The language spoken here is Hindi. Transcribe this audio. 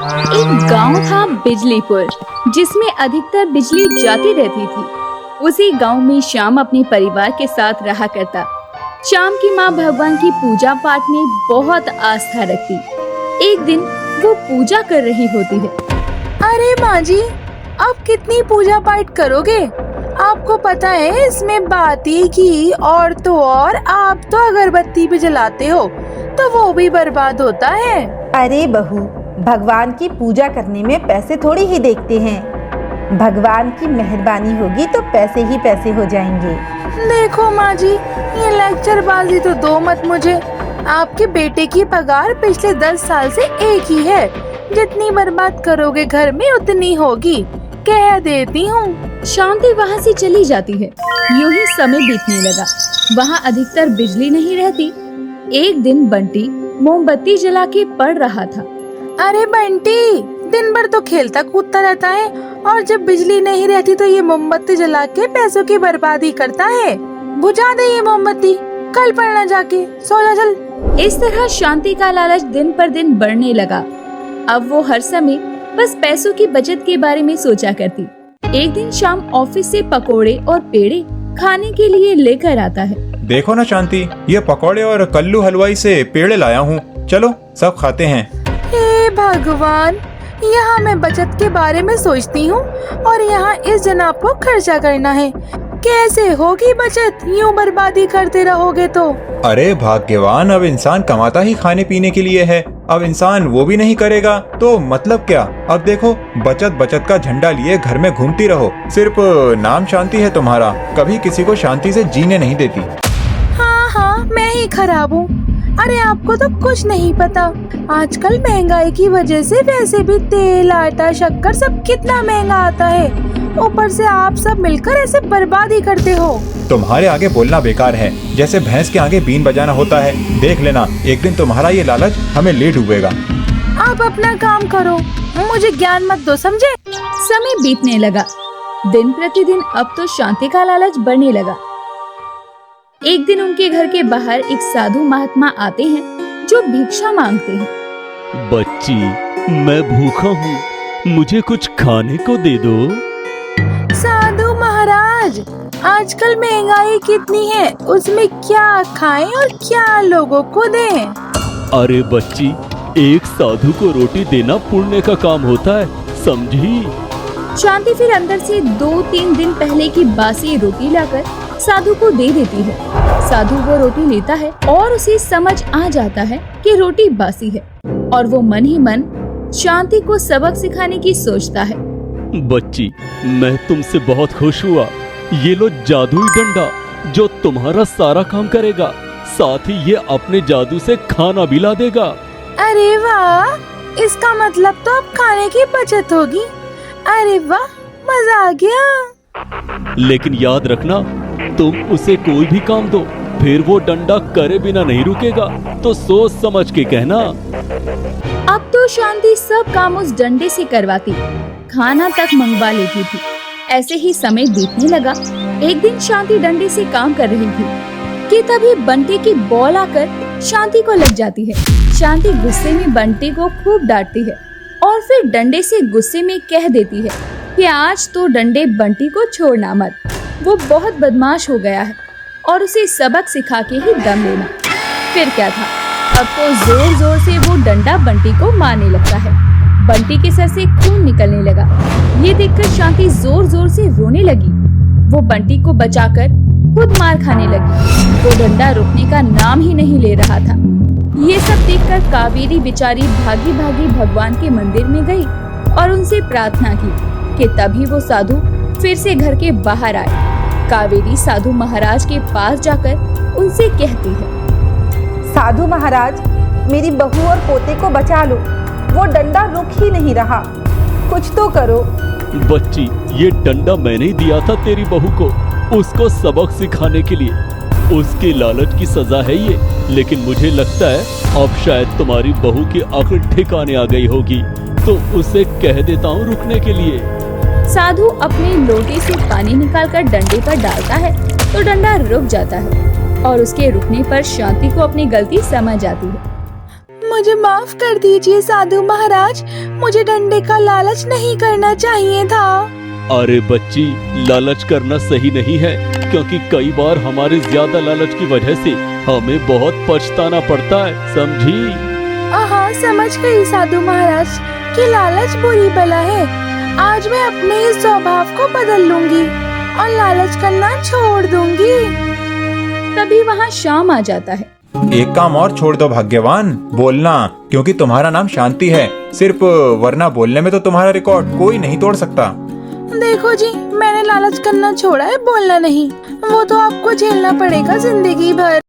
एक गांव था बिजलीपुर, जिसमें अधिकतर बिजली जाती रहती थी। उसी गांव में श्याम अपने परिवार के साथ रहा करता। श्याम की माँ भगवान की पूजा पाठ में बहुत आस्था रखती। एक दिन वो पूजा कर रही होती है। अरे माँ जी, आप कितनी पूजा पाठ करोगे? आपको पता है इसमें बाती घी और तो और आप तो अगरबत्ती भी जलाते हो तो वो भी बर्बाद होता है। अरे बहू, भगवान की पूजा करने में पैसे थोड़ी ही देखते हैं। भगवान की मेहरबानी होगी तो पैसे ही पैसे हो जाएंगे। देखो माँ जी, ये लेक्चरबाजी तो दो मत मुझे। आपके बेटे की पगार पिछले 10 साल से एक ही है। जितनी बर्बाद करोगे घर में उतनी होगी, कह देती हूँ। शांति वहाँ से चली जाती है। यूं ही समय बीतने लगा। वहाँ अधिकतर बिजली नहीं रहती। एक दिन बंटी मोमबत्ती जला के पढ़ रहा था। अरे बंटी, दिन भर तो खेलता कूदता रहता है और जब बिजली नहीं रहती तो ये मोमबत्ती जला के पैसों की बर्बादी करता है। बुझा दे ये मोमबत्ती, कल पढ़ना जाके, सो जा चल। इस तरह शांति का लालच दिन पर दिन बढ़ने लगा। अब वो हर समय बस पैसों की बचत के बारे में सोचा करती। एक दिन शाम ऑफिस से पकोड़े और पेड़े खाने के लिए लेकर आता है। देखो ना शांति, ये पकोड़े और कल्लू हलवाई से पेड़े लाया हूँ, चलो सब खाते हैं। हे भगवान, यहाँ मैं बचत के बारे में सोचती हूँ और यहाँ इस जनाब को खर्चा करना है। कैसे होगी बचत? यूँ बर्बादी करते रहोगे तो। अरे भाग्यवान, अब इंसान कमाता ही खाने पीने के लिए है। अब इंसान वो भी नहीं करेगा तो मतलब क्या? अब देखो, बचत बचत का झंडा लिए घर में घूमती रहो। सिर्फ नाम शांति है तुम्हारा, कभी किसी को शांति से जीने नहीं देती। हाँ, मैं ही खराब हूँ। अरे आपको तो कुछ नहीं पता। आजकल महंगाई की वजह से वैसे भी तेल, आटा, शक्कर सब कितना महंगा आता है। ऊपर से आप सब मिलकर ऐसे बर्बादी करते हो। तुम्हारे आगे बोलना बेकार है, जैसे भैंस के आगे बीन बजाना होता है। देख लेना, एक दिन तुम्हारा ये लालच हमें ले डूबेगा। आप अपना काम करो, मुझे ज्ञान मत दो, समझे? समय बीतने लगा। दिन प्रतिदिन अब तो शांति का लालच बढ़ने लगा। एक दिन उनके घर के बाहर एक साधु महात्मा आते हैं जो भिक्षा मांगते हैं। बच्ची, मैं भूखा हूँ, मुझे कुछ खाने को दे दो। साधु महाराज, आजकल महंगाई कितनी है, उसमें क्या खाएं और क्या लोगों को दें? अरे बच्ची, एक साधु को रोटी देना पुण्य का काम होता है, समझी? शांति फिर अंदर से 2-3 दिन पहले की बासी रोटी लाकर साधु को दे देती है। साधु वो रोटी लेता है और उसे समझ आ जाता है कि रोटी बासी है और वो मन ही मन शांति को सबक सिखाने की सोचता है। बच्ची, मैं तुमसे बहुत खुश हुआ। ये लो जादुई डंडा जो तुम्हारा सारा काम करेगा, साथ ही ये अपने जादू से खाना भी ला देगा। अरे वाह, इसका मतलब तो अब खाने की बचत होगी। अरे वाह, मजा आ गया। लेकिन याद रखना, तुम उसे कोई भी काम दो, फिर वो डंडा करे बिना नहीं रुकेगा, तो सोच समझ के कहना। अब तो शांति सब काम उस डंडे से करवाती, खाना तक मंगवा लेती थी। ऐसे ही समय बीतने लगा। एक दिन शांति डंडे से काम कर रही थी कि तभी बंटी की बॉल आकर शांति को लग जाती है। शांति गुस्से में बंटी को खूब डांटती है और फिर डंडे से गुस्से में कह देती है कि आज तो डंडे बंटी को छोड़ना मत, वो बहुत बदमाश हो गया है और उसे सबक सिखा के ही दम लेना। फिर क्या था, अब तो जोर जोर से वो डंडा बंटी को मारने लगता है। बंटी के सर से खून निकलने लगा। ये देखकर शांति जोर जोर से रोने लगी। वो बंटी को बचाकर खुद मार खाने लगी। वो डंडा रुकने का नाम ही नहीं ले रहा था। ये सब देखकर कावेरी बेचारी भागी भागी भगवान के मंदिर में गई और उनसे प्रार्थना की कि तभी वो साधु फिर से घर के बाहर आए। कावेरी साधु महाराज के पास जाकर उनसे कहती है, साधु महाराज, मेरी बहू और पोते को बचा लो, वो डंडा रुक ही नहीं रहा, कुछ तो करो। बच्ची, ये डंडा मैंने ही दिया था तेरी बहू को, उसको सबक सिखाने के लिए। उसके लालच की सजा है ये, लेकिन मुझे लगता है अब शायद तुम्हारी बहू की अक्ल ठिकाने आ गई होगी, तो उसे कह देता हूँ रुकने के लिए। साधु अपने लोटे से पानी निकालकर डंडे पर डालता है तो डंडा रुक जाता है और उसके रुकने पर शांति को अपनी गलती समझ आती है। मुझे माफ कर दीजिए साधु महाराज, मुझे डंडे का लालच नहीं करना चाहिए था। अरे बच्ची, लालच करना सही नहीं है, क्योंकि कई बार हमारे ज्यादा लालच की वजह से हमें बहुत पछताना पड़ता है, समझी? हाँ, समझ गई साधु महाराज कि लालच बुरी बला है। आज मैं अपने इस स्वभाव को बदल लूंगी और लालच करना छोड़ दूंगी। तभी वहाँ शाम आ जाता है। एक काम और छोड़ दो भाग्यवान, बोलना, क्योंकि तुम्हारा नाम शांति है सिर्फ, वरना बोलने में तो तुम्हारा रिकॉर्ड कोई नहीं तोड़ सकता। देखो जी, मैंने लालच करना छोड़ा है, बोलना नहीं। वो तो आपको झेलना पड़ेगा जिंदगी भर।